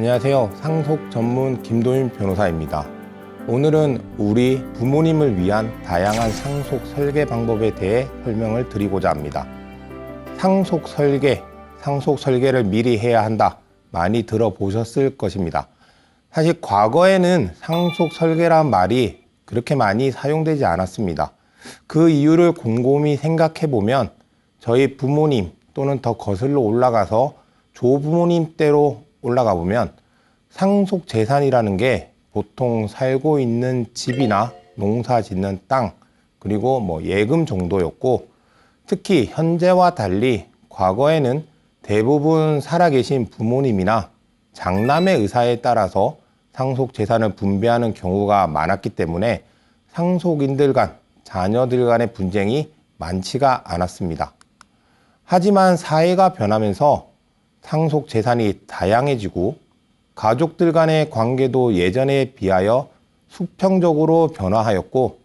안녕하세요. 상속 전문 김도윤 변호사입니다. 오늘은 우리 부모님을 위한 다양한 상속 설계 방법에 대해 설명을 드리고자 합니다. 상속 설계를 미리 해야 한다. 많이 들어보셨을 것입니다. 사실 과거에는 상속 설계란 말이 그렇게 많이 사용되지 않았습니다. 그 이유를 곰곰이 생각해 보면 저희 부모님 또는 더 거슬러 올라가서 조부모님 때로 올라가 보면 상속 재산이라는 게 보통 살고 있는 집이나 농사 짓는 땅, 그리고 예금 정도였고, 특히 현재와 달리 과거에는 대부분 살아계신 부모님이나 장남의 의사에 따라서 상속 재산을 분배하는 경우가 많았기 때문에 상속인들 간, 자녀들 간의 분쟁이 많지가 않았습니다. 하지만 사회가 변하면서 상속 재산이 다양해지고 가족들 간의 관계도 예전에 비하여 수평적으로 변화하였고,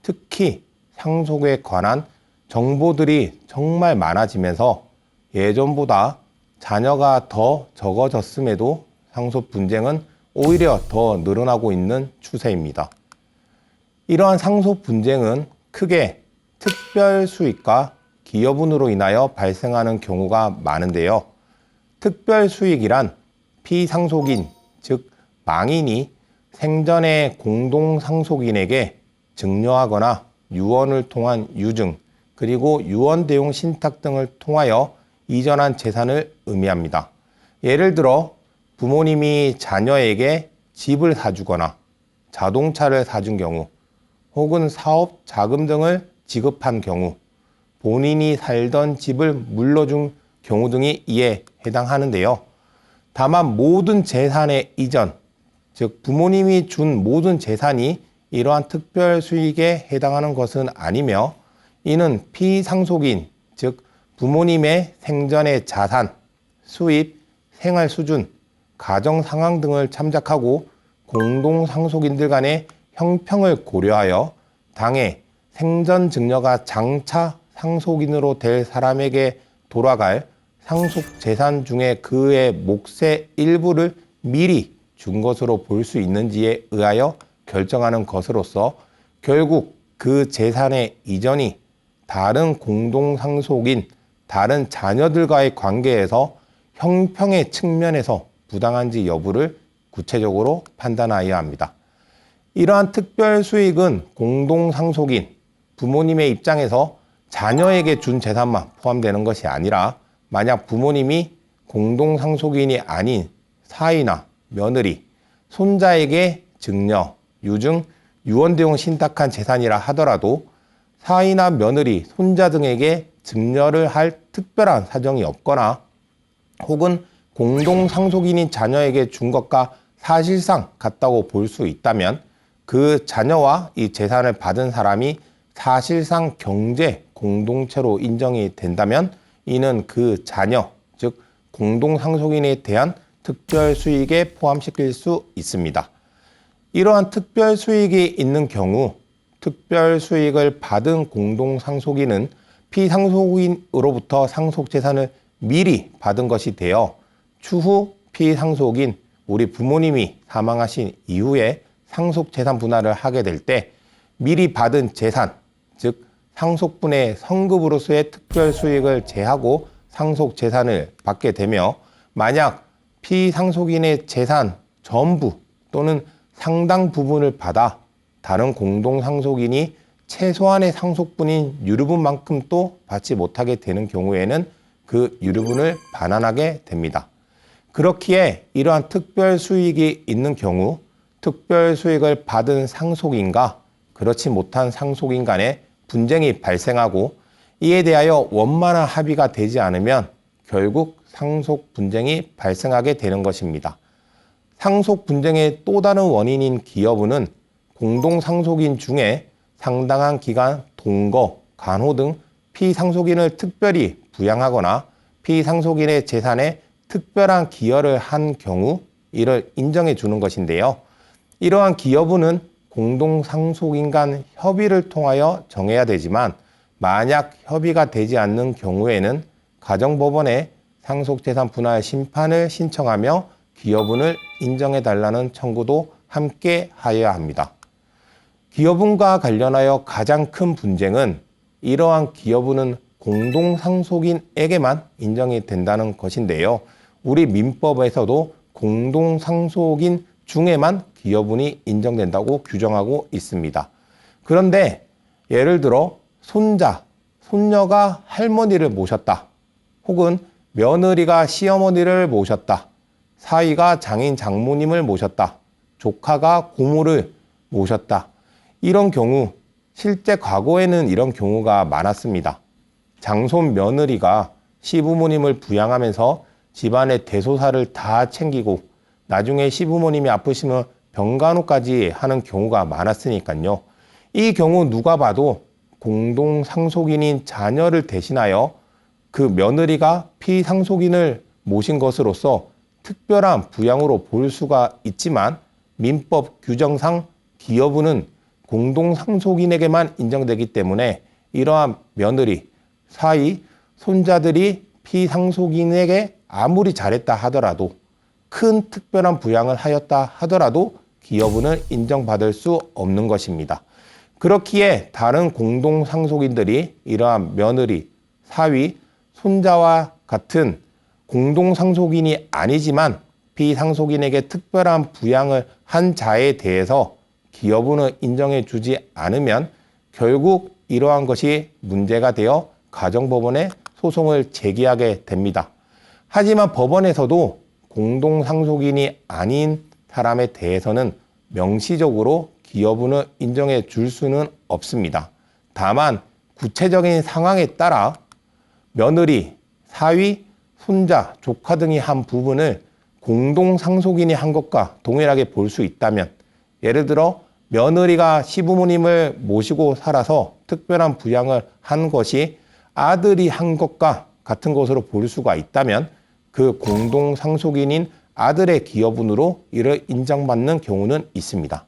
특히 상속에 관한 정보들이 정말 많아지면서 예전보다 자녀가 더 적어졌음에도 상속 분쟁은 오히려 더 늘어나고 있는 추세입니다. 이러한 상속 분쟁은 크게 특별 수익과 기여분으로 인하여 발생하는 경우가 많은데요. 특별 수익이란 피상속인, 즉 망인이 생전에 공동상속인에게 증여하거나 유언을 통한 유증, 그리고 유언대용 신탁 등을 통하여 이전한 재산을 의미합니다. 예를 들어 부모님이 자녀에게 집을 사주거나 자동차를 사준 경우, 혹은 사업 자금 등을 지급한 경우, 본인이 살던 집을 물려준 경우 등이 이에 해당하는데요. 다만 모든 재산의 이전, 즉 부모님이 준 모든 재산이 이러한 특별 수익에 해당하는 것은 아니며, 이는 피상속인, 즉 부모님의 생전의 자산, 수입, 생활 수준, 가정 상황 등을 참작하고 공동상속인들 간의 형평을 고려하여 당해 생전 증여가 장차 상속인으로 될 사람에게 돌아갈 상속 재산 중에 그의 몫의 일부를 미리 준 것으로 볼 수 있는지에 의하여 결정하는 것으로서, 결국 그 재산의 이전이 다른 공동상속인, 다른 자녀들과의 관계에서 형평의 측면에서 부당한지 여부를 구체적으로 판단하여야 합니다. 이러한 특별 수익은 공동상속인, 부모님의 입장에서 자녀에게 준 재산만 포함되는 것이 아니라, 만약 부모님이 공동상속인이 아닌 사위나 며느리, 손자에게 증여, 유증, 유언대용 신탁한 재산이라 하더라도 사위나 며느리, 손자 등에게 증여를 할 특별한 사정이 없거나, 혹은 공동상속인인 자녀에게 준 것과 사실상 같다고 볼 수 있다면, 그 자녀와 이 재산을 받은 사람이 사실상 경제 공동체로 인정이 된다면 이는 그 자녀, 즉 공동상속인에 대한 특별 수익에 포함시킬 수 있습니다. 이러한 특별 수익이 있는 경우 특별 수익을 받은 공동상속인은 피상속인으로부터 상속재산을 미리 받은 것이 되어 추후 피상속인, 우리 부모님이 사망하신 이후에 상속재산 분할을 하게 될 때 미리 받은 재산, 즉 상속분의 성급으로서의 특별 수익을 제하고 상속재산을 받게 되며, 만약 피상속인의 재산 전부 또는 상당 부분을 받아 다른 공동상속인이 최소한의 상속분인 유류분만큼 또 받지 못하게 되는 경우에는 그 유류분을 반환하게 됩니다. 그렇기에 이러한 특별 수익이 있는 경우 특별 수익을 받은 상속인과 그렇지 못한 상속인 간에 분쟁이 발생하고, 이에 대하여 원만한 합의가 되지 않으면 결국 상속 분쟁이 발생하게 되는 것입니다. 상속 분쟁의 또 다른 원인인 기여분은 공동상속인 중에 상당한 기간 동거, 간호 등 피상속인을 특별히 부양하거나 피상속인의 재산에 특별한 기여를 한 경우 이를 인정해 주는 것인데요. 이러한 기여분은 공동상속인 간 협의를 통하여 정해야 되지만, 만약 협의가 되지 않는 경우에는 가정법원에 상속재산 분할 심판을 신청하며 기여분을 인정해달라는 청구도 함께 하여야 합니다. 기여분과 관련하여 가장 큰 분쟁은 이러한 기여분은 공동상속인에게만 인정이 된다는 것인데요. 우리 민법에서도 공동상속인 중에만 기여분이 인정된다고 규정하고 있습니다. 그런데 예를 들어 손자, 손녀가 할머니를 모셨다. 혹은 며느리가 시어머니를 모셨다. 사위가 장인 장모님을 모셨다. 조카가 고모를 모셨다. 이런 경우 실제 과거에는 이런 경우가 많았습니다. 장손 며느리가 시부모님을 부양하면서 집안의 대소사를 다 챙기고 나중에 시부모님이 아프시면 병간호까지 하는 경우가 많았으니까요. 이 경우 누가 봐도 공동상속인인 자녀를 대신하여 그 며느리가 피상속인을 모신 것으로서 특별한 부양으로 볼 수가 있지만 민법 규정상 기여분은 공동상속인에게만 인정되기 때문에 이러한 며느리, 사위, 손자들이 피상속인에게 아무리 잘했다 하더라도 큰 특별한 부양을 하였다 하더라도 기여분을 인정받을 수 없는 것입니다. 그렇기에 다른 공동상속인들이 이러한 며느리, 사위, 손자와 같은 공동상속인이 아니지만 피상속인에게 특별한 부양을 한 자에 대해서 기여분을 인정해 주지 않으면 결국 이러한 것이 문제가 되어 가정법원에 소송을 제기하게 됩니다. 하지만 법원에서도 공동상속인이 아닌 사람에 대해서는 명시적으로 기여분을 인정해 줄 수는 없습니다. 다만 구체적인 상황에 따라 며느리, 사위, 손자, 조카 등이 한 부분을 공동상속인이 한 것과 동일하게 볼 수 있다면, 예를 들어 며느리가 시부모님을 모시고 살아서 특별한 부양을 한 것이 아들이 한 것과 같은 것으로 볼 수가 있다면 그 공동상속인인 아들의 기여분으로 이를 인정받는 경우는 있습니다.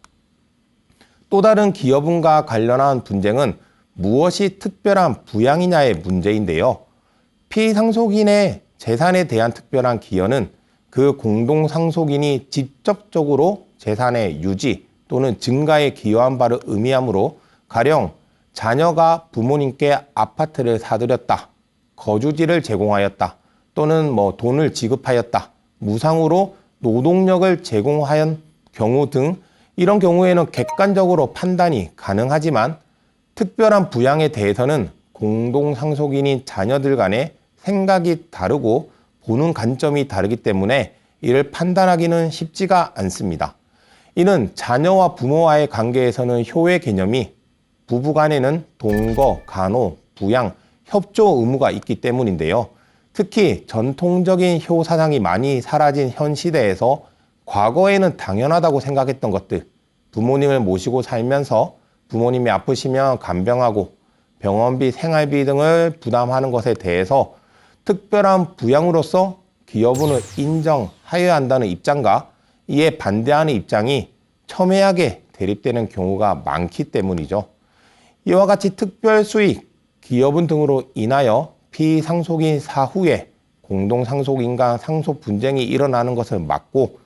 또 다른 기여분과 관련한 분쟁은 무엇이 특별한 부양이냐의 문제인데요. 피상속인의 재산에 대한 특별한 기여는 그 공동상속인이 직접적으로 재산의 유지 또는 증가에 기여한 바를 의미하므로 가령 자녀가 부모님께 아파트를 사들였다, 거주지를 제공하였다, 또는 돈을 지급하였다, 무상으로 노동력을 제공한 경우 등 이런 경우에는 객관적으로 판단이 가능하지만 특별한 부양에 대해서는 공동상속인인 자녀들 간의 생각이 다르고 보는 관점이 다르기 때문에 이를 판단하기는 쉽지가 않습니다. 이는 자녀와 부모와의 관계에서는 효의 개념이 부부 간에는 동거, 간호, 부양, 협조 의무가 있기 때문인데요. 특히 전통적인 효 사상이 많이 사라진 현 시대에서 과거에는 당연하다고 생각했던 것들, 부모님을 모시고 살면서 부모님이 아프시면 간병하고 병원비, 생활비 등을 부담하는 것에 대해서 특별한 부양으로서 기여분을 인정하여야 한다는 입장과 이에 반대하는 입장이 첨예하게 대립되는 경우가 많기 때문이죠. 이와 같이 특별 수익, 기여분 등으로 인하여 피상속인 사후에 공동상속인 간 상속 분쟁이 일어나는 것을 막고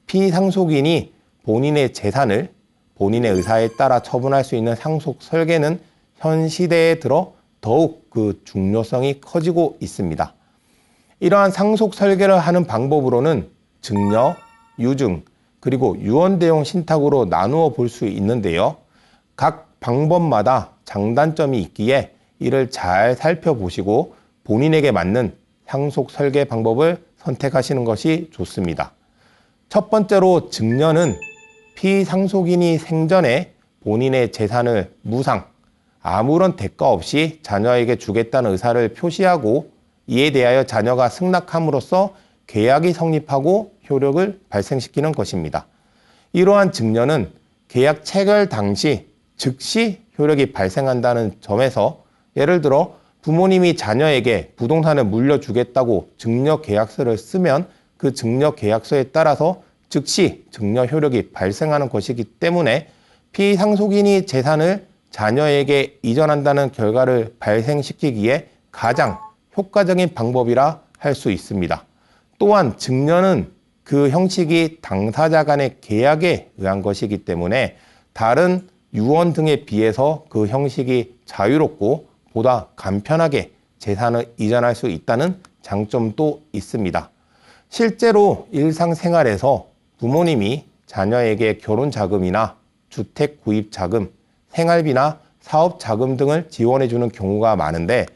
피상속인이 본인의 재산을 본인의 의사에 따라 처분할 수 있는 상속 설계는 현 시대에 들어 더욱 그 중요성이 커지고 있습니다. 이러한 상속 설계를 하는 방법으로는 증여, 유증, 그리고 유언대용 신탁으로 나누어 볼 수 있는데요. 각 방법마다 장단점이 있기에 이를 잘 살펴보시고 본인에게 맞는 상속 설계 방법을 선택하시는 것이 좋습니다. 첫 번째로 증여는 피상속인이 생전에 본인의 재산을 무상, 아무런 대가 없이 자녀에게 주겠다는 의사를 표시하고 이에 대하여 자녀가 승낙함으로써 계약이 성립하고 효력을 발생시키는 것입니다. 이러한 증여는 계약 체결 당시 즉시 효력이 발생한다는 점에서 예를 들어 부모님이 자녀에게 부동산을 물려주겠다고 증여 계약서를 쓰면 그 증여 계약서에 따라서 즉시 증여 효력이 발생하는 것이기 때문에 피상속인이 재산을 자녀에게 이전한다는 결과를 발생시키기에 가장 효과적인 방법이라 할 수 있습니다. 또한 증여는 그 형식이 당사자 간의 계약에 의한 것이기 때문에 다른 유언 등에 비해서 그 형식이 자유롭고 보다 간편하게 재산을 이전할 수 있다는 장점도 있습니다. 실제로 일상생활에서 부모님이 자녀에게 결혼 자금이나 주택 구입 자금, 생활비나 사업 자금 등을 지원해 주는 경우가 많은데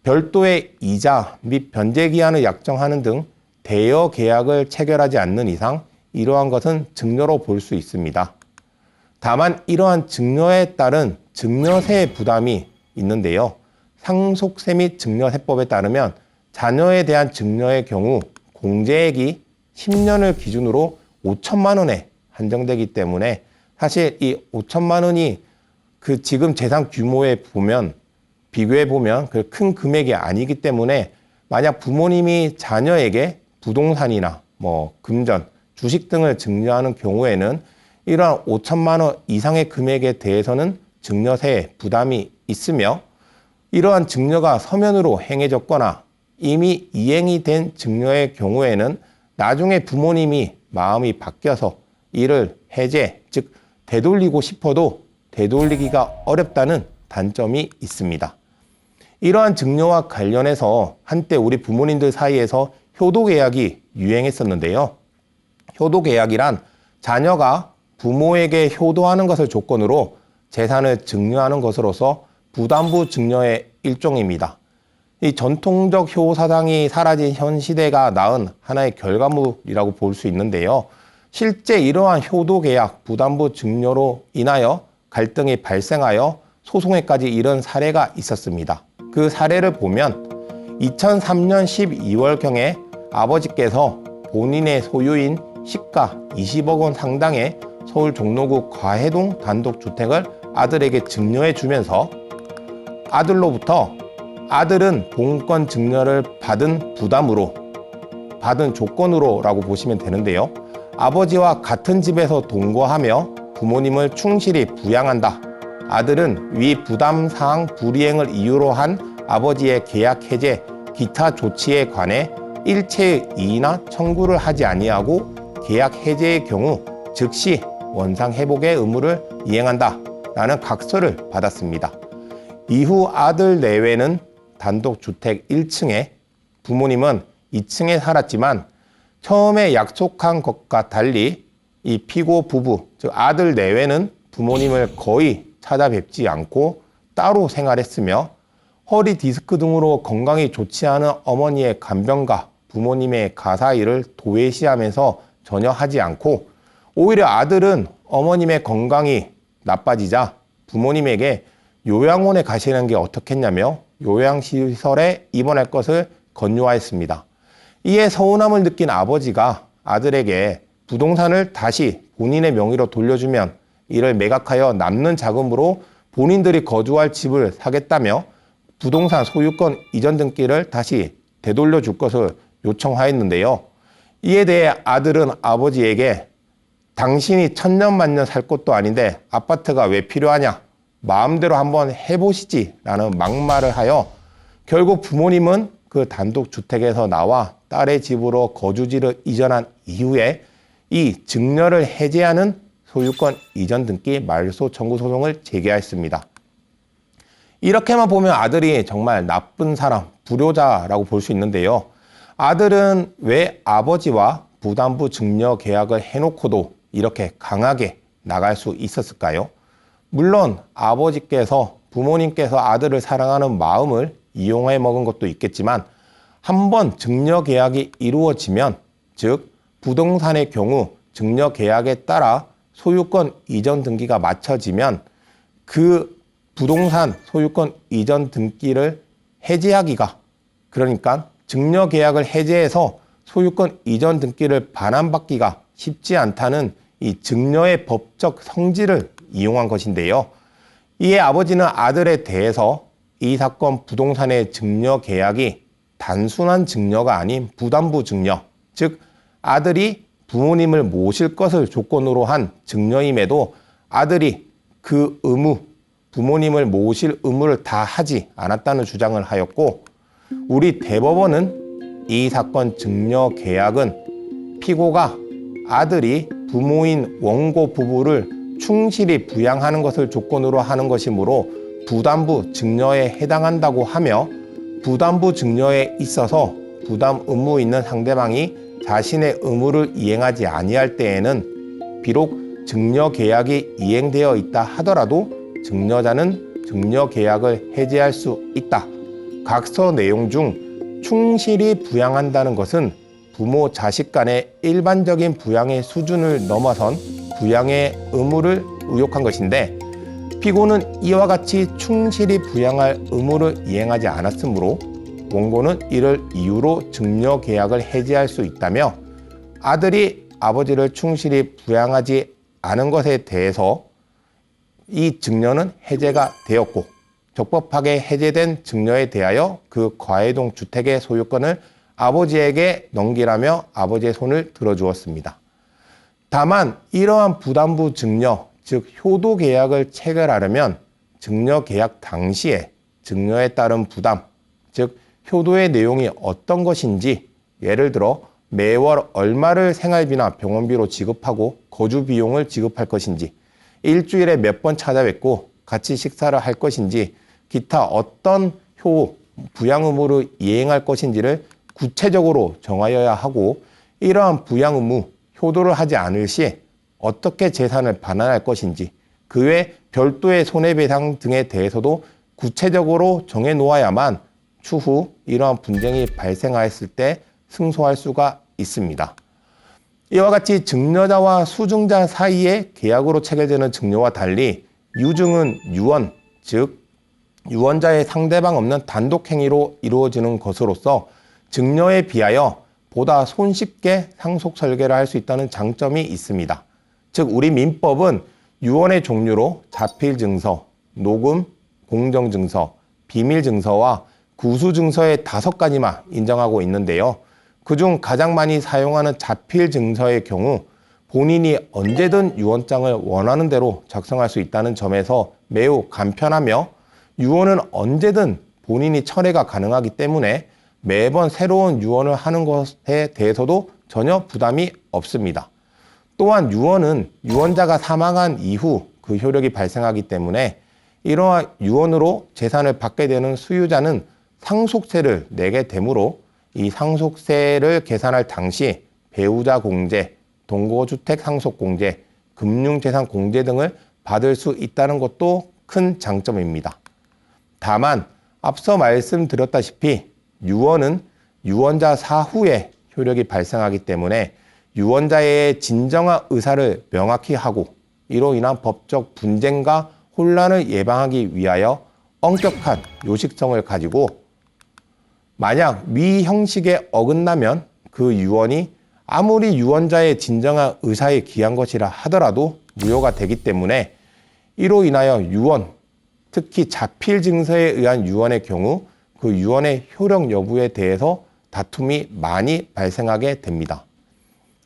별도의 이자 및 변제 기한을 약정하는 등 대여 계약을 체결하지 않는 이상 이러한 것은 증여로 볼 수 있습니다. 다만 이러한 증여에 따른 증여세 부담이 있는데요. 상속세 및 증여세법에 따르면 자녀에 대한 증여의 경우 공제액이 10년을 기준으로 5천만 원에 한정되기 때문에 사실 이 5천만 원이 그 지금 재산 규모에 보면 비교해 보면 그 큰 금액이 아니기 때문에 만약 부모님이 자녀에게 부동산이나 금전, 주식 등을 증여하는 경우에는 이러한 5천만 원 이상의 금액에 대해서는 증여세 부담이 있으며 이러한 증여가 서면으로 행해졌거나 이미 이행이 된 증여의 경우에는 나중에 부모님이 마음이 바뀌어서 이를 해제, 즉 되돌리고 싶어도 되돌리기가 어렵다는 단점이 있습니다. 이러한 증여와 관련해서 한때 우리 부모님들 사이에서 효도계약이 유행했었는데요. 효도계약이란 자녀가 부모에게 효도하는 것을 조건으로 재산을 증여하는 것으로서 부담부 증여의 일종입니다. 이 전통적 효사상이 사라진 현 시대가 낳은 하나의 결과물이라고 볼 수 있는데요. 실제 이러한 효도계약, 부담부 증여로 인하여 갈등이 발생하여 소송에까지 이른 사례가 있었습니다. 그 사례를 보면 2003년 12월경에 아버지께서 본인의 소유인 시가 20억 원 상당의 서울 종로구 과해동 단독주택을 아들에게 증여해 주면서 아들로부터 아들은 본권 증여를 받은 부담으로, 받은 조건으로라고 보시면 되는데요. 아버지와 같은 집에서 동거하며 부모님을 충실히 부양한다. 아들은 위 부담 사항 불이행을 이유로 한 아버지의 계약 해제, 기타 조치에 관해 일체의 이의나 청구를 하지 아니하고 계약 해제의 경우 즉시 원상 회복의 의무를 이행한다. 라는 각서를 받았습니다. 이후 아들 내외는 단독주택 1층에, 부모님은 2층에 살았지만 처음에 약속한 것과 달리 이 피고 부부, 즉 아들 내외는 부모님을 거의 찾아뵙지 않고 따로 생활했으며 허리 디스크 등으로 건강이 좋지 않은 어머니의 간병과 부모님의 가사일을 도외시하면서 전혀 하지 않고 오히려 아들은 어머님의 건강이 나빠지자 부모님에게 요양원에 가시는 게 어떻겠냐며 요양시설에 입원할 것을 권유하였습니다. 이에 서운함을 느낀 아버지가 아들에게 부동산을 다시 본인의 명의로 돌려주면 이를 매각하여 남는 자금으로 본인들이 거주할 집을 사겠다며 부동산 소유권 이전 등기를 다시 되돌려 줄 것을 요청하였는데요. 이에 대해 아들은 아버지에게 당신이 천년만년 살 것도 아닌데 아파트가 왜 필요하냐? 마음대로 한번 해보시지 라는 막말을 하여 결국 부모님은 그 단독주택에서 나와 딸의 집으로 거주지를 이전한 이후에 이 증여를 해제하는 소유권 이전 등기 말소 청구 소송을 제기하였습니다. 이렇게만 보면 아들이 정말 나쁜 사람, 불효자라고 볼 수 있는데요. 아들은 왜 아버지와 부담부 증여 계약을 해놓고도 이렇게 강하게 나갈 수 있었을까요? 물론 아버지께서, 부모님께서 아들을 사랑하는 마음을 이용해 먹은 것도 있겠지만 한번 증여 계약이 이루어지면, 즉 부동산의 경우 증여 계약에 따라 소유권 이전 등기가 마쳐지면 그 부동산 소유권 이전 등기를 해제하기가, 그러니까 증여 계약을 해제해서 소유권 이전 등기를 반환받기가 쉽지 않다는 이 증여의 법적 성질을 이용한 것인데요. 이에 아버지는 아들에 대해서 이 사건 부동산의 증여 계약이 단순한 증여가 아닌 부담부 증여, 즉 아들이 부모님을 모실 것을 조건으로 한 증여임에도 아들이 그 의무, 부모님을 모실 의무를 다 하지 않았다는 주장을 하였고, 우리 대법원은 이 사건 증여 계약은 피고가 아들이 부모인 원고 부부를 충실히 부양하는 것을 조건으로 하는 것이므로 부담부 증여에 해당한다고 하며, 부담부 증여에 있어서 부담 의무 있는 상대방이 자신의 의무를 이행하지 아니할 때에는 비록 증여 계약이 이행되어 있다 하더라도 증여자는 증여 계약을 해지할 수 있다. 각서 내용 중 충실히 부양한다는 것은 부모 자식 간의 일반적인 부양의 수준을 넘어선 부양의 의무를 의혹한 것인데, 피고는 이와 같이 충실히 부양할 의무를 이행하지 않았으므로 원고는 이를 이유로 증여 계약을 해지할 수 있다며, 아들이 아버지를 충실히 부양하지 않은 것에 대해서 이 증여는 해제가 되었고, 적법하게 해제된 증여에 대하여 그 과해동 주택의 소유권을 아버지에게 넘기라며 아버지의 손을 들어주었습니다. 다만 이러한 부담부 증여, 즉 효도 계약을 체결하려면 증여 계약 당시에 증여에 따른 부담, 즉 효도의 내용이 어떤 것인지, 예를 들어 매월 얼마를 생활비나 병원비로 지급하고 거주 비용을 지급할 것인지, 일주일에 몇 번 찾아뵙고 같이 식사를 할 것인지, 기타 어떤 부양 의무를 이행할 것인지를 구체적으로 정하여야 하고, 이러한 부양 의무, 효도를 하지 않을 시에 어떻게 재산을 반환할 것인지, 그 외 별도의 손해배상 등에 대해서도 구체적으로 정해 놓아야만 추후 이러한 분쟁이 발생하였을 때 승소할 수가 있습니다. 이와 같이 증여자와 수증자 사이의 계약으로 체결되는 증여와 달리 유증은 유언, 즉 유언자의 상대방 없는 단독 행위로 이루어지는 것으로서 증여에 비하여 보다 손쉽게 상속 설계를 할 수 있다는 장점이 있습니다. 즉 우리 민법은 유언의 종류로 자필증서, 녹음, 공정증서, 비밀증서와 구수증서의 5가지만 인정하고 있는데요. 그중 가장 많이 사용하는 자필증서의 경우 본인이 언제든 유언장을 원하는 대로 작성할 수 있다는 점에서 매우 간편하며, 유언은 언제든 본인이 철회가 가능하기 때문에 매번 새로운 유언을 하는 것에 대해서도 전혀 부담이 없습니다. 또한 유언은 유언자가 사망한 이후 그 효력이 발생하기 때문에 이러한 유언으로 재산을 받게 되는 수유자는 상속세를 내게 되므로 이 상속세를 계산할 당시 배우자 공제, 동거주택 상속 공제, 금융재산 공제 등을 받을 수 있다는 것도 큰 장점입니다. 다만 앞서 말씀드렸다시피 유언은 유언자 사후에 효력이 발생하기 때문에 유언자의 진정한 의사를 명확히 하고 이로 인한 법적 분쟁과 혼란을 예방하기 위하여 엄격한 요식성을 가지고, 만약 위 형식에 어긋나면 그 유언이 아무리 유언자의 진정한 의사에 기한 것이라 하더라도 무효가 되기 때문에, 이로 인하여 유언, 특히 자필 증서에 의한 유언의 경우 그 유언의 효력 여부에 대해서 다툼이 많이 발생하게 됩니다.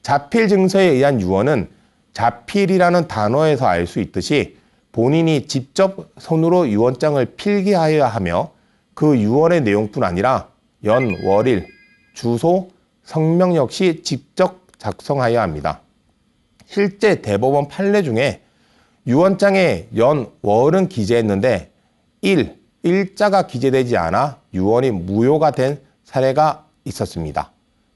자필 증서에 의한 유언은 자필이라는 단어에서 알 수 있듯이 본인이 직접 손으로 유언장을 필기하여야 하며, 그 유언의 내용뿐 아니라 연, 월일, 주소, 성명 역시 직접 작성하여야 합니다. 실제 대법원 판례 중에 유언장에 연, 월은 기재했는데 일자가 기재되지 않아 유언이 무효가 된 사례가 있었습니다.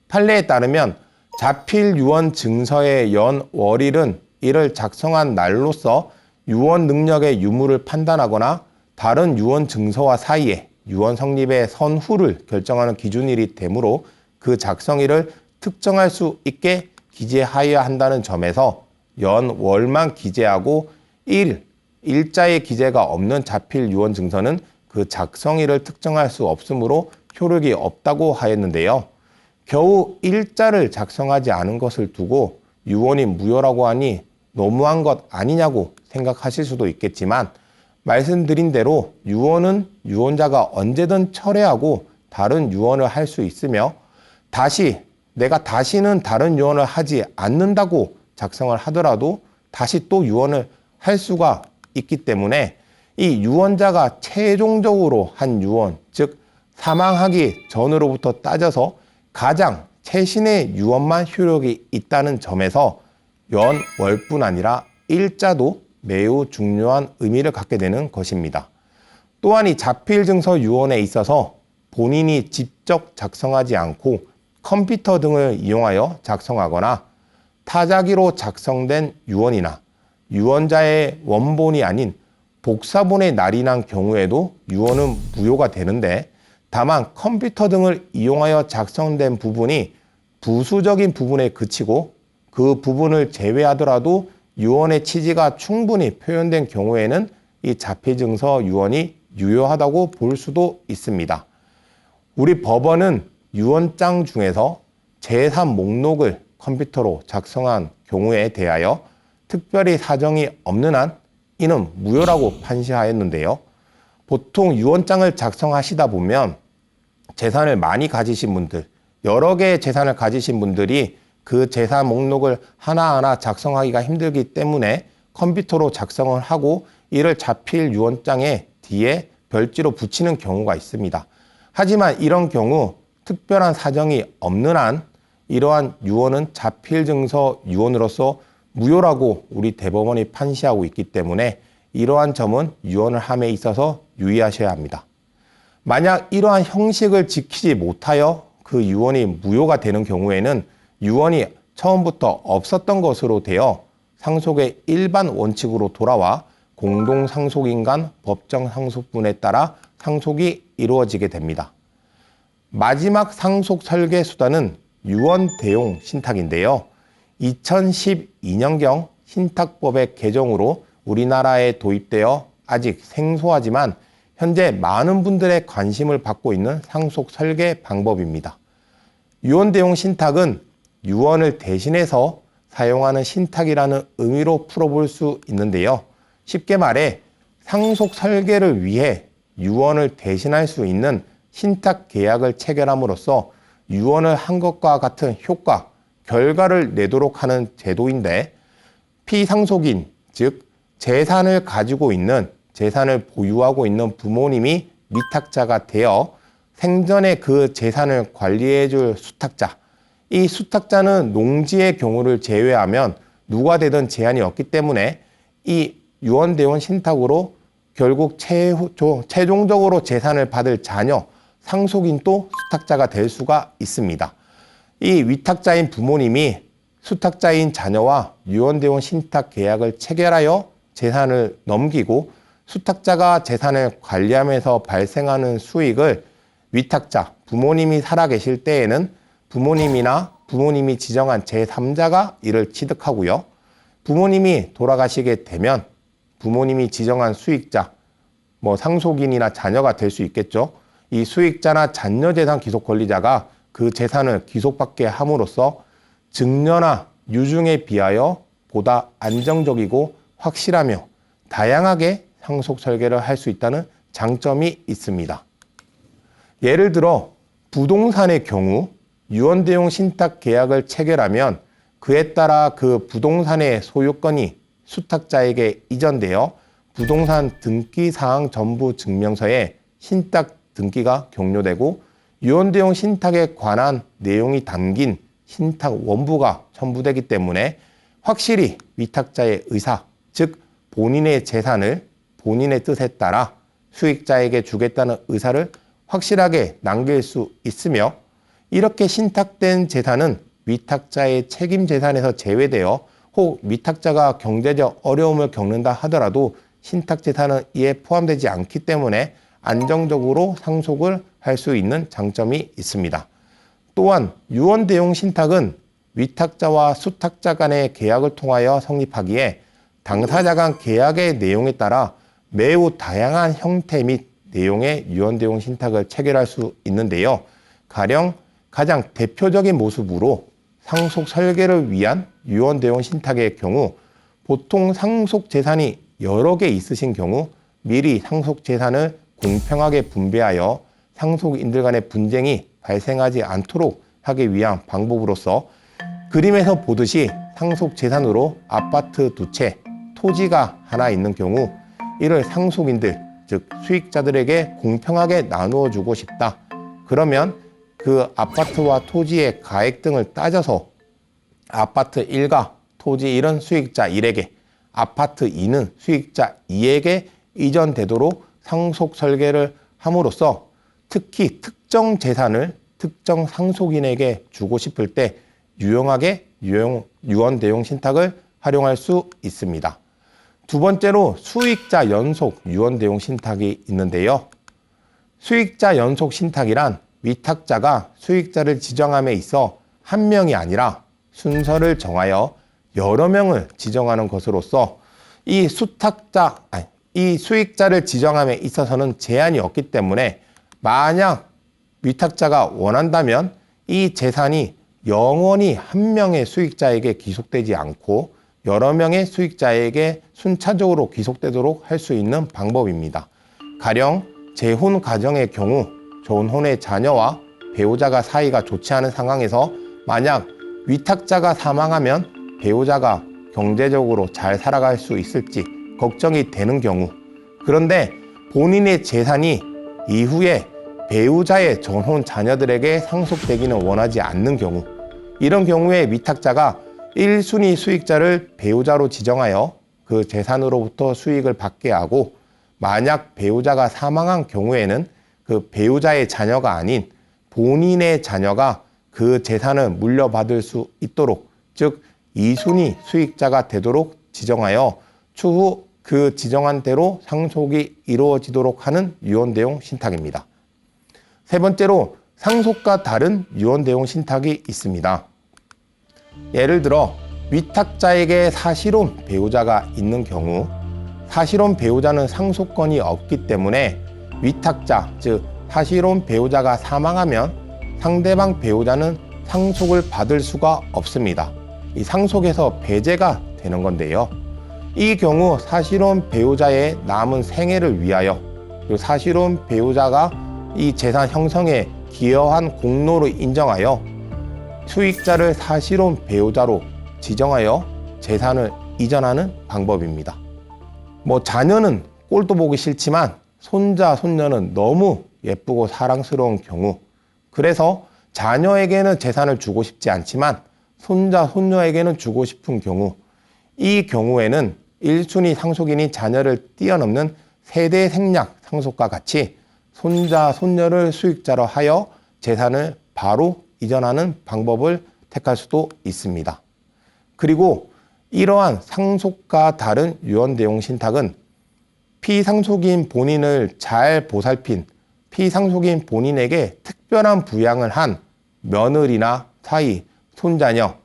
판례에 따르면 자필 유언 증서의 연, 월일은 이를 작성한 날로서 유언 능력의 유무를 판단하거나 다른 유언 증서와 사이에 유언 성립의 선후를 결정하는 기준일이 되므로 그 작성일을 특정할 수 있게 기재하여야 한다는 점에서 연, 월만 기재하고 일자의 기재가 없는 자필 유언 증서는 그 작성일을 특정할 수 없으므로 효력이 없다고 하였는데요. 겨우 일자를 작성하지 않은 것을 두고 유언이 무효라고 하니 너무한 것 아니냐고 생각하실 수도 있겠지만, 말씀드린 대로 유언은 유언자가 언제든 철회하고 다른 유언을 할 수 있으며, 내가 다시는 다른 유언을 하지 않는다고 작성을 하더라도 다시 또 유언을 할 수가 있기 때문에 이 유언자가 최종적으로 한 유언, 즉 사망하기 전으로부터 따져서 가장 최신의 유언만 효력이 있다는 점에서 연월뿐 아니라 일자도 매우 중요한 의미를 갖게 되는 것입니다. 또한 이 자필증서 유언에 있어서 본인이 직접 작성하지 않고 컴퓨터 등을 이용하여 작성하거나 타자기로 작성된 유언이나 유언자의 원본이 아닌 복사본의 날이 난 경우에도 유언은 무효가 되는데, 다만 컴퓨터 등을 이용하여 작성된 부분이 부수적인 부분에 그치고 그 부분을 제외하더라도 유언의 취지가 충분히 표현된 경우에는 이 자필증서 유언이 유효하다고 볼 수도 있습니다. 우리 법원은 유언장 중에서 제3 목록을 컴퓨터로 작성한 경우에 대하여 특별히 사정이 없는 한 이는 무효라고 판시하였는데요. 보통 유언장을 작성하시다 보면 재산을 많이 가지신 분들, 여러 개의 재산을 가지신 분들이 그 재산 목록을 하나하나 작성하기가 힘들기 때문에 컴퓨터로 작성을 하고 이를 자필 유언장에 뒤에 별지로 붙이는 경우가 있습니다. 하지만 이런 경우 특별한 사정이 없는 한 이러한 유언은 자필증서 유언으로서 무효라고 우리 대법원이 판시하고 있기 때문에 이러한 점은 유언을 함에 있어서 유의하셔야 합니다. 만약 이러한 형식을 지키지 못하여 그 유언이 무효가 되는 경우에는 유언이 처음부터 없었던 것으로 되어 상속의 일반 원칙으로 돌아와 공동상속인 간 법정상속분에 따라 상속이 이루어지게 됩니다. 마지막 상속 설계 수단은 유언대용 신탁인데요. 2012년경 신탁법의 개정으로 우리나라에 도입되어 아직 생소하지만 현재 많은 분들의 관심을 받고 있는 상속 설계 방법입니다. 유언대용 신탁은 유언을 대신해서 사용하는 신탁이라는 의미로 풀어볼 수 있는데요. 쉽게 말해 상속 설계를 위해 유언을 대신할 수 있는 신탁 계약을 체결함으로써 유언을 한 것과 같은 효과, 결과를 내도록 하는 제도인데, 피상속인, 즉 재산을 가지고 있는, 재산을 보유하고 있는 부모님이 위탁자가 되어 생전에 그 재산을 관리해 줄 수탁자, 이 수탁자는 농지의 경우를 제외하면 누가 되든 제한이 없기 때문에 이 유언대용 신탁으로 결국 최종적으로 재산을 받을 자녀, 상속인도 수탁자가 될 수가 있습니다. 이 위탁자인 부모님이 수탁자인 자녀와 유언대용 신탁 계약을 체결하여 재산을 넘기고 수탁자가 재산을 관리하면서 발생하는 수익을 위탁자, 부모님이 살아계실 때에는 부모님이나 부모님이 지정한 제3자가 이를 취득하고요. 부모님이 돌아가시게 되면 부모님이 지정한 수익자, 상속인이나 자녀가 될 수 있겠죠. 이 수익자나 잔여재산 기속권리자가 그 재산을 기속받게 함으로써 증여나 유증에 비하여 보다 안정적이고 확실하며 다양하게 상속 설계를 할 수 있다는 장점이 있습니다. 예를 들어 부동산의 경우 유언대용 신탁 계약을 체결하면 그에 따라 그 부동산의 소유권이 수탁자에게 이전되어 부동산 등기사항 전부 증명서에 신탁 등기가 격려되고 유언대용 신탁에 관한 내용이 담긴 신탁 원부가 첨부되기 때문에 확실히 위탁자의 의사, 즉 본인의 재산을 본인의 뜻에 따라 수익자에게 주겠다는 의사를 확실하게 남길 수 있으며, 이렇게 신탁된 재산은 위탁자의 책임 재산에서 제외되어 혹 위탁자가 경제적 어려움을 겪는다 하더라도 신탁 재산은 이에 포함되지 않기 때문에 안정적으로 상속을 할 수 있는 장점이 있습니다. 또한 유언대용 신탁은 위탁자와 수탁자 간의 계약을 통하여 성립하기에 당사자 간 계약의 내용에 따라 매우 다양한 형태 및 내용의 유언대용 신탁을 체결할 수 있는데요. 가령 가장 대표적인 모습으로 상속 설계를 위한 유언대용 신탁의 경우, 보통 상속 재산이 여러 개 있으신 경우 미리 상속 재산을 공평하게 분배하여 상속인들 간의 분쟁이 발생하지 않도록 하기 위한 방법으로서 그림에서 보듯이 상속 재산으로 아파트 2채, 토지가 하나 있는 경우 이를 상속인들, 즉 수익자들에게 공평하게 나누어 주고 싶다. 그러면 그 아파트와 토지의 가액 등을 따져서 아파트 1과 토지 1은 수익자 1에게, 아파트 2는 수익자 2에게 이전되도록 상속 설계를 함으로써 특히 특정 재산을 특정 상속인에게 주고 싶을 때 유용하게 유언 대용 신탁을 활용할 수 있습니다. 두 번째로 수익자 연속 유언 대용 신탁이 있는데요. 수익자 연속 신탁이란 위탁자가 수익자를 지정함에 있어 한 명이 아니라 순서를 정하여 여러 명을 지정하는 것으로서 이 수익자를 지정함에 있어서는 제한이 없기 때문에 만약 위탁자가 원한다면 이 재산이 영원히 한 명의 수익자에게 귀속되지 않고 여러 명의 수익자에게 순차적으로 귀속되도록 할 수 있는 방법입니다. 가령 재혼 가정의 경우 전혼의 자녀와 배우자가 사이가 좋지 않은 상황에서 만약 위탁자가 사망하면 배우자가 경제적으로 잘 살아갈 수 있을지 걱정이 되는 경우, 그런데 본인의 재산이 이후에 배우자의 전혼 자녀들에게 상속되기는 원하지 않는 경우, 이런 경우에 위탁자가 1순위 수익자를 배우자로 지정하여 그 재산으로부터 수익을 받게 하고, 만약 배우자가 사망한 경우에는 그 배우자의 자녀가 아닌 본인의 자녀가 그 재산을 물려받을 수 있도록, 즉 2순위 수익자가 되도록 지정하여 추후 그 지정한 대로 상속이 이루어지도록 하는 유언 대용 신탁입니다. 세 번째로 상속과 다른 유언 대용 신탁이 있습니다. 예를 들어 위탁자에게 사실혼 배우자가 있는 경우, 사실혼 배우자는 상속권이 없기 때문에 위탁자, 즉 사실혼 배우자가 사망하면 상대방 배우자는 상속을 받을 수가 없습니다. 이 상속에서 배제가 되는 건데요. 이 경우 사실혼 배우자의 남은 생애를 위하여, 그리고 사실혼 배우자가 이 재산 형성에 기여한 공로로 인정하여 수익자를 사실혼 배우자로 지정하여 재산을 이전하는 방법입니다. 자녀는 꼴도 보기 싫지만 손자, 손녀는 너무 예쁘고 사랑스러운 경우, 그래서 자녀에게는 재산을 주고 싶지 않지만 손자, 손녀에게는 주고 싶은 경우, 이 경우에는 1순위 상속인이 자녀를 뛰어넘는 세대 생략 상속과 같이 손자, 손녀를 수익자로 하여 재산을 바로 이전하는 방법을 택할 수도 있습니다. 그리고 이러한 상속과 다른 유언 대용 신탁은 피상속인 본인을 잘 보살핀 피상속인 본인에게 특별한 부양을 한 며느리나 사위, 손자녀,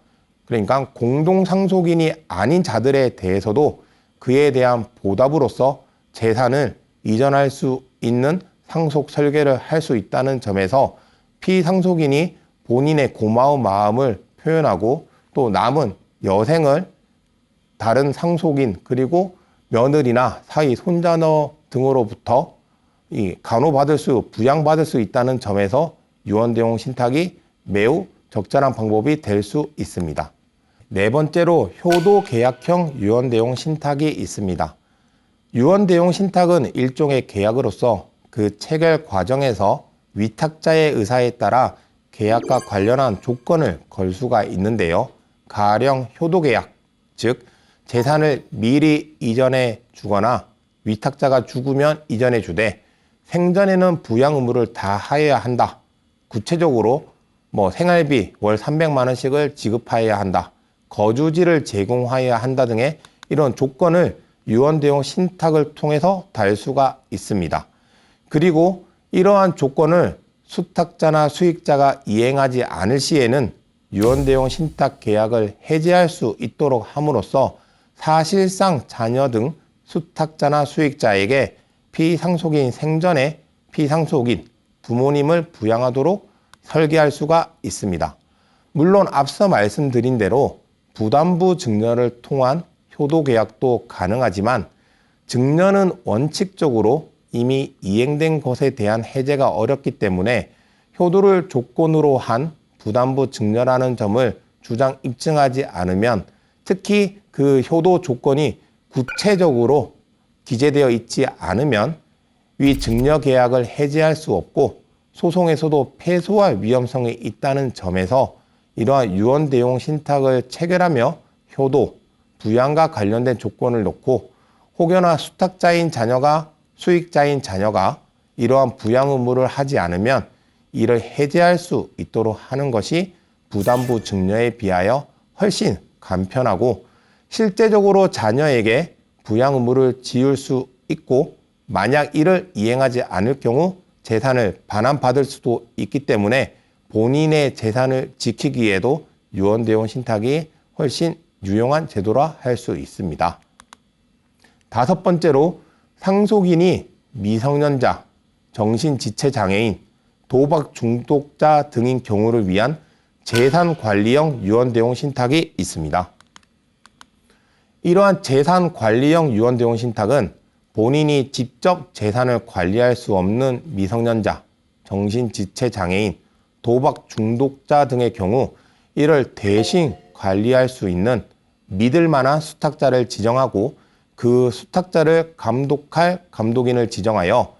그러니까 공동상속인이 아닌 자들에 대해서도 그에 대한 보답으로서 재산을 이전할 수 있는 상속 설계를 할 수 있다는 점에서 피상속인이 본인의 고마운 마음을 표현하고 또 남은 여생을 다른 상속인 그리고 며느리나 사위, 손자녀 등으로부터 부양받을 수 있다는 점에서 유언 대용 신탁이 매우 적절한 방법이 될 수 있습니다. 네 번째로 효도 계약형 유언 대용 신탁이 있습니다. 유언 대용 신탁은 일종의 계약으로서 그 체결 과정에서 위탁자의 의사에 따라 계약과 관련한 조건을 걸 수가 있는데요. 가령 효도계약, 즉 재산을 미리 이전해 주거나 위탁자가 죽으면 이전해 주되 생전에는 부양 의무를 다하여야 한다. 구체적으로 생활비 월 300만 원씩을 지급하여야 한다. 거주지를 제공하여야 한다 등의 이런 조건을 유언 대용 신탁을 통해서 달 수가 있습니다. 그리고 이러한 조건을 수탁자나 수익자가 이행하지 않을 시에는 유언 대용 신탁 계약을 해지할 수 있도록 함으로써 사실상 자녀 등 수탁자나 수익자에게 피상속인 생전에 피상속인 부모님을 부양하도록 설계할 수가 있습니다. 물론 앞서 말씀드린 대로 부담부 증여를 통한 효도계약도 가능하지만 증여는 원칙적으로 이미 이행된 것에 대한 해제가 어렵기 때문에 효도를 조건으로 한 부담부 증여라는 점을 주장 입증하지 않으면, 특히 그 효도 조건이 구체적으로 기재되어 있지 않으면 위 증여 계약을 해지할 수 없고 소송에서도 패소할 위험성이 있다는 점에서 이러한 유언대용 신탁을 체결하며 효도, 부양과 관련된 조건을 놓고 혹여나 수탁자인 자녀가 수익자인 자녀가 이러한 부양 의무를 하지 않으면 이를 해제할 수 있도록 하는 것이 부담부 증여에 비하여 훨씬 간편하고 실제적으로 자녀에게 부양 의무를 지을 수 있고 만약 이를 이행하지 않을 경우 재산을 반환받을 수도 있기 때문에 본인의 재산을 지키기에도 유언대용 신탁이 훨씬 유용한 제도라 할 수 있습니다. 다섯 번째로 상속인이 미성년자, 정신지체장애인, 도박 중독자 등인 경우를 위한 재산관리형 유언대용 신탁이 있습니다. 이러한 재산관리형 유언대용 신탁은 본인이 직접 재산을 관리할 수 없는 미성년자, 정신지체장애인, 도박 중독자 등의 경우 이를 대신 관리할 수 있는 믿을 만한 수탁자를 지정하고 그 수탁자를 감독할 감독인을 지정하여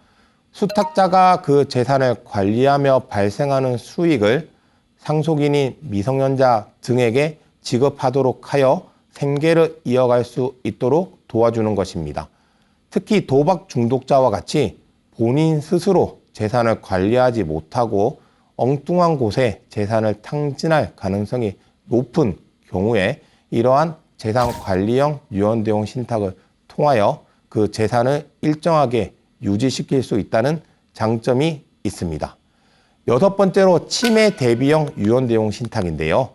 수탁자가 그 재산을 관리하며 발생하는 수익을 상속인인 미성년자 등에게 지급하도록 하여 생계를 이어갈 수 있도록 도와주는 것입니다. 특히 도박 중독자와 같이 본인 스스로 재산을 관리하지 못하고 엉뚱한 곳에 재산을 탕진할 가능성이 높은 경우에 이러한 재산관리형 유언대용 신탁을 통하여 그 재산을 일정하게 유지시킬 수 있다는 장점이 있습니다. 여섯 번째로 치매 대비형 유언대용 신탁인데요.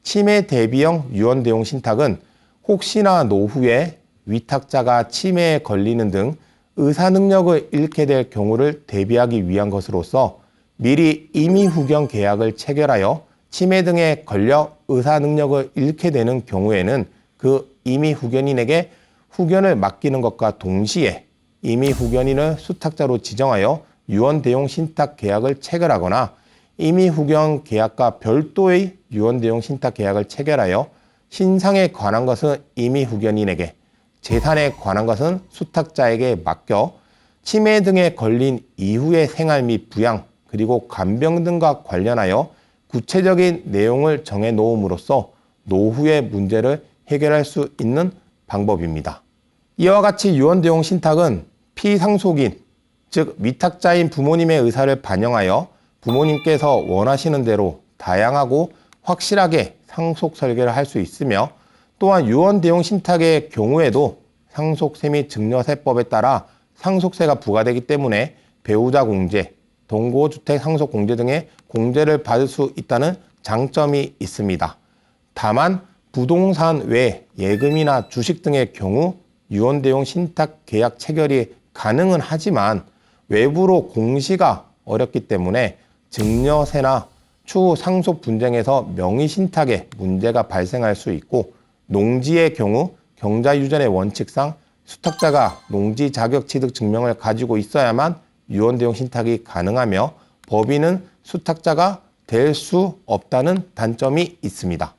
치매 대비형 유언대용 신탁은 혹시나 노후에 위탁자가 치매에 걸리는 등 의사능력을 잃게 될 경우를 대비하기 위한 것으로서 미리 임의후견 계약을 체결하여 치매 등에 걸려 의사능력을 잃게 되는 경우에는 그 임의후견인에게 후견을 맡기는 것과 동시에 임의후견인을 수탁자로 지정하여 유언대용 신탁 계약을 체결하거나 임의후견 계약과 별도의 유언대용 신탁 계약을 체결하여 신상에 관한 것은 임의후견인에게, 재산에 관한 것은 수탁자에게 맡겨 치매 등에 걸린 이후의 생활 및 부양 그리고 간병 등과 관련하여 구체적인 내용을 정해 놓음으로써 노후의 문제를 해결할 수 있는 방법입니다. 이와 같이 유언대용 신탁은 피상속인, 즉 위탁자인 부모님의 의사를 반영하여 부모님께서 원하시는 대로 다양하고 확실하게 상속 설계를 할 수 있으며 또한 유언대용 신탁의 경우에도 상속세 및 증여세법에 따라 상속세가 부과되기 때문에 배우자 공제, 동거주택 상속 공제 등의 공제를 받을 수 있다는 장점이 있습니다. 다만 부동산 외 예금이나 주식 등의 경우 유언대용 신탁 계약 체결이 가능은 하지만 외부로 공시가 어렵기 때문에 증여세나 추후 상속 분쟁에서 명의신탁에 문제가 발생할 수 있고 농지의 경우 경자유전의 원칙상 수탁자가 농지 자격 취득 증명을 가지고 있어야만 유언대용 신탁이 가능하며 법인은 수탁자가 될 수 없다는 단점이 있습니다.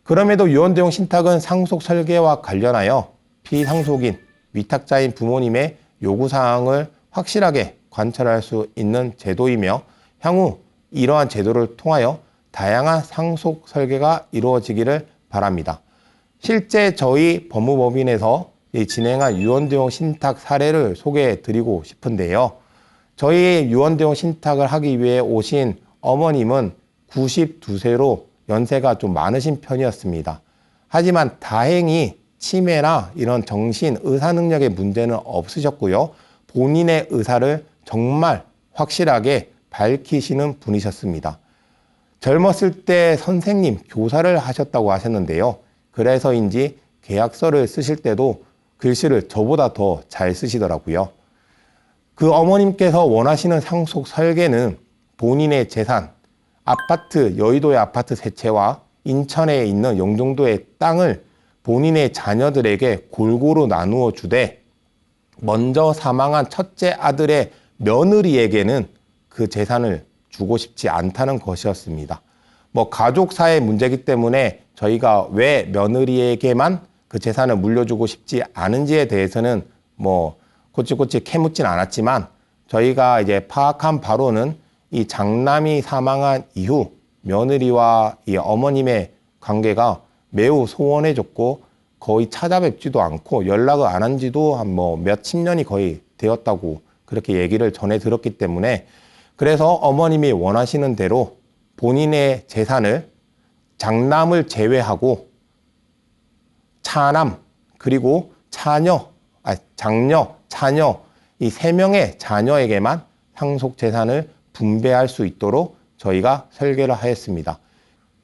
그럼에도 유언대용 신탁은 상속 설계와 관련하여 피상속인, 위탁자인 부모님의 요구사항을 확실하게 관철할 수 있는 제도이며 향후 이러한 제도를 통하여 다양한 상속 설계가 이루어지기를 바랍니다. 실제 저희 법무법인에서 진행한 유언대용 신탁 사례를 소개해 드리고 싶은데요. 저희 유언대용 신탁을 하기 위해 오신 어머님은 92세로 연세가 좀 많으신 편이었습니다. 하지만 다행히 치매나 이런 정신 의사 능력의 문제는 없으셨고요. 본인의 의사를 정말 확실하게 밝히시는 분이셨습니다. 젊었을 때 선생님, 교사를 하셨다고 하셨는데요. 그래서인지 계약서를 쓰실 때도 글씨를 저보다 더 잘 쓰시더라고요. 그 어머님께서 원하시는 상속 설계는 본인의 재산, 아파트, 여의도의 아파트 세 채와 인천에 있는 영종도의 땅을 본인의 자녀들에게 골고루 나누어 주되 먼저 사망한 첫째 아들의 며느리에게는 그 재산을 주고 싶지 않다는 것이었습니다. 가족사의 문제이기 때문에 저희가 왜 며느리에게만 그 재산을 물려주고 싶지 않은지에 대해서는 꼬치꼬치 캐묻진 않았지만 저희가 이제 파악한 바로는 이 장남이 사망한 이후 며느리와 이 어머님의 관계가 매우 소원해졌고 거의 찾아뵙지도 않고 연락을 안 한 지도 한 몇십 년이 거의 되었다고 그렇게 얘기를 전해 들었기 때문에, 그래서 어머님이 원하시는 대로 본인의 재산을 장남을 제외하고 차남 그리고 장녀, 차녀 이 3명의 자녀에게만 상속 재산을 분배할 수 있도록 저희가 설계를 하였습니다.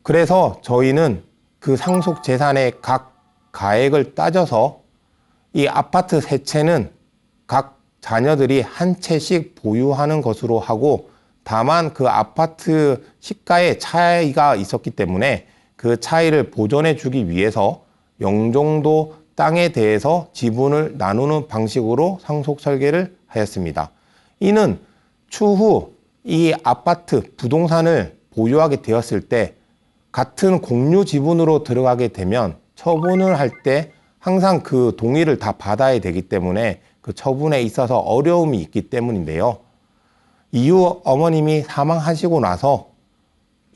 그래서 저희는 그 상속 재산의 각 가액을 따져서 이 아파트 3채는 각 자녀들이 한 채씩 보유하는 것으로 하고, 다만 그 아파트 시가에 차이가 있었기 때문에 그 차이를 보전해 주기 위해서 영종도 땅에 대해서 지분을 나누는 방식으로 상속 설계를 하였습니다. 이는 추후 이 아파트 부동산을 보유하게 되었을 때 같은 공유 지분으로 들어가게 되면 처분을 할 때 항상 그 동의를 다 받아야 되기 때문에 그 처분에 있어서 어려움이 있기 때문인데요. 이후 어머님이 사망하시고 나서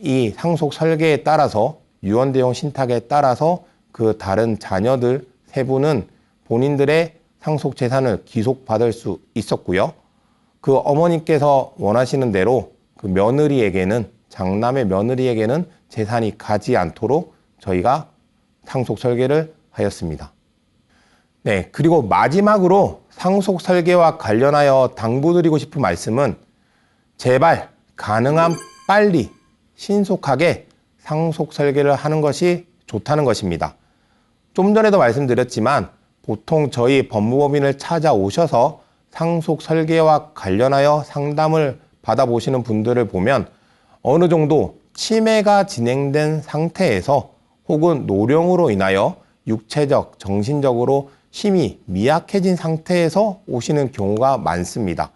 이 상속 설계에 따라서 유언대용 신탁에 따라서 그 다른 자녀들 3분은 본인들의 상속 재산을 기속받을 수 있었고요. 그 어머님께서 원하시는 대로 그 며느리에게는, 장남의 며느리에게는 재산이 가지 않도록 저희가 상속 설계를 하였습니다. 네, 그리고 마지막으로 상속 설계와 관련하여 당부드리고 싶은 말씀은 제발 가능한 빨리 신속하게 상속 설계를 하는 것이 좋다는 것입니다. 좀 전에도 말씀드렸지만 보통 저희 법무법인을 찾아오셔서 상속 설계와 관련하여 상담을 받아보시는 분들을 보면 어느 정도 치매가 진행된 상태에서 혹은 노령으로 인하여 육체적, 정신적으로 힘이 미약해진 상태에서 오시는 경우가 많습니다.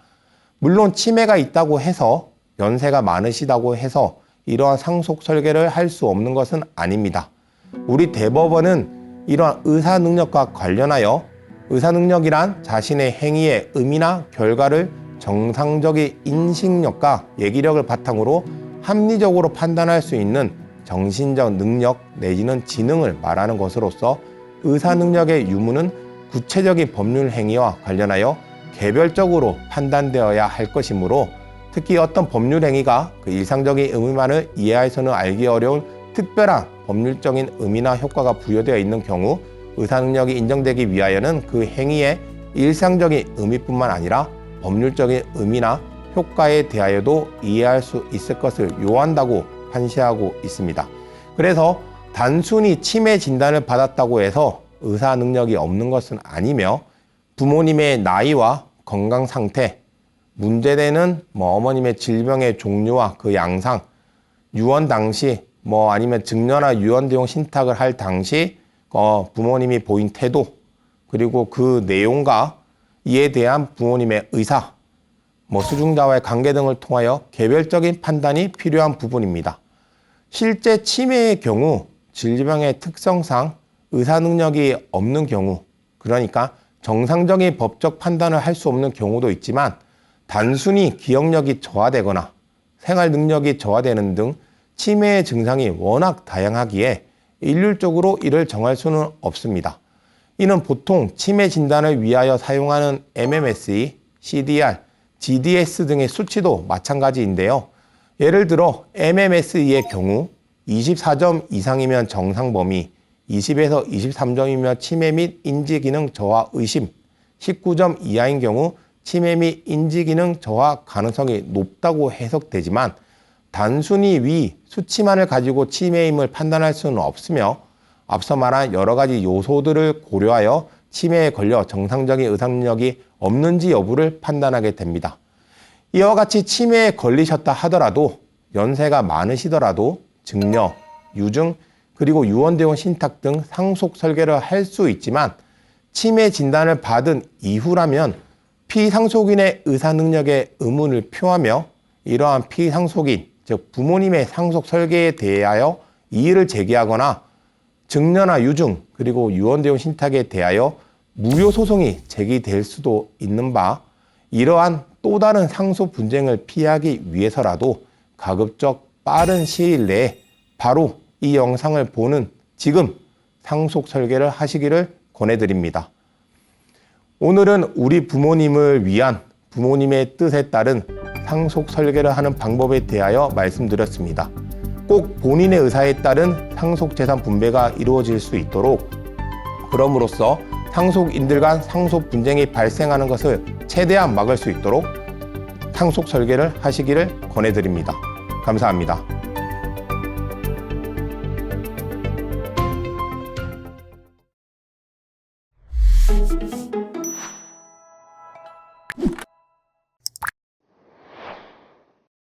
물론 치매가 있다고 해서, 연세가 많으시다고 해서 이러한 상속 설계를 할 수 없는 것은 아닙니다. 우리 대법원은 이러한 의사 능력과 관련하여, 의사 능력이란 자신의 행위의 의미나 결과를 정상적인 인식력과 예기력을 바탕으로 합리적으로 판단할 수 있는 정신적 능력 내지는 지능을 말하는 것으로서 의사 능력의 유무는 구체적인 법률 행위와 관련하여 개별적으로 판단되어야 할 것이므로, 특히 어떤 법률 행위가 그 일상적인 의미만을 이해해서는 알기 어려운 특별한 법률적인 의미나 효과가 부여되어 있는 경우 의사 능력이 인정되기 위하여는 그 행위의 일상적인 의미뿐만 아니라 법률적인 의미나 효과에 대하여도 이해할 수 있을 것을 요한다고 판시하고 있습니다. 그래서 단순히 치매 진단을 받았다고 해서 의사 능력이 없는 것은 아니며, 부모님의 나이와 건강 상태, 문제되는 어머님의 질병의 종류와 그 양상, 유언 당시 아니면 증여나 유언대용 신탁을 할 당시 부모님이 보인 태도, 그리고 그 내용과 이에 대한 부모님의 의사, 수중자와의 관계 등을 통하여 개별적인 판단이 필요한 부분입니다. 실제 치매의 경우 질병의 특성상 의사 능력이 없는 경우, 그러니까 정상적인 법적 판단을 할 수 없는 경우도 있지만 단순히 기억력이 저하되거나 생활 능력이 저하되는 등 치매의 증상이 워낙 다양하기에 일률적으로 이를 정할 수는 없습니다. 이는 보통 치매 진단을 위하여 사용하는 MMSE, CDR, GDS 등의 수치도 마찬가지인데요. 예를 들어 MMSE의 경우 24점 이상이면 정상 범위, 20에서 23점이면 치매 및 인지기능 저하 의심, 19점 이하인 경우 치매 및 인지기능 저하 가능성이 높다고 해석되지만, 단순히 위 수치만을 가지고 치매임을 판단할 수는 없으며 앞서 말한 여러 가지 요소들을 고려하여 치매에 걸려 정상적인 의사능력이 없는지 여부를 판단하게 됩니다. 이와 같이 치매에 걸리셨다 하더라도, 연세가 많으시더라도 증여, 유증, 그리고 유언대용 신탁 등 상속 설계를 할 수 있지만, 치매 진단을 받은 이후라면 피상속인의 의사능력에 의문을 표하며 이러한 피상속인, 즉 부모님의 상속 설계에 대하여 이의를 제기하거나 증여나 유증, 그리고 유언대용 신탁에 대하여 무효 소송이 제기될 수도 있는 바, 이러한 또 다른 상속 분쟁을 피하기 위해서라도 가급적 빠른 시일 내에 바로 이 영상을 보는 지금 상속 설계를 하시기를 권해드립니다. 오늘은 우리 부모님을 위한 부모님의 뜻에 따른 상속 설계를 하는 방법에 대하여 말씀드렸습니다. 꼭 본인의 의사에 따른 상속 재산 분배가 이루어질 수 있도록, 그럼으로써 상속인들 간 상속 분쟁이 발생하는 것을 최대한 막을 수 있도록 상속 설계를 하시기를 권해드립니다. 감사합니다.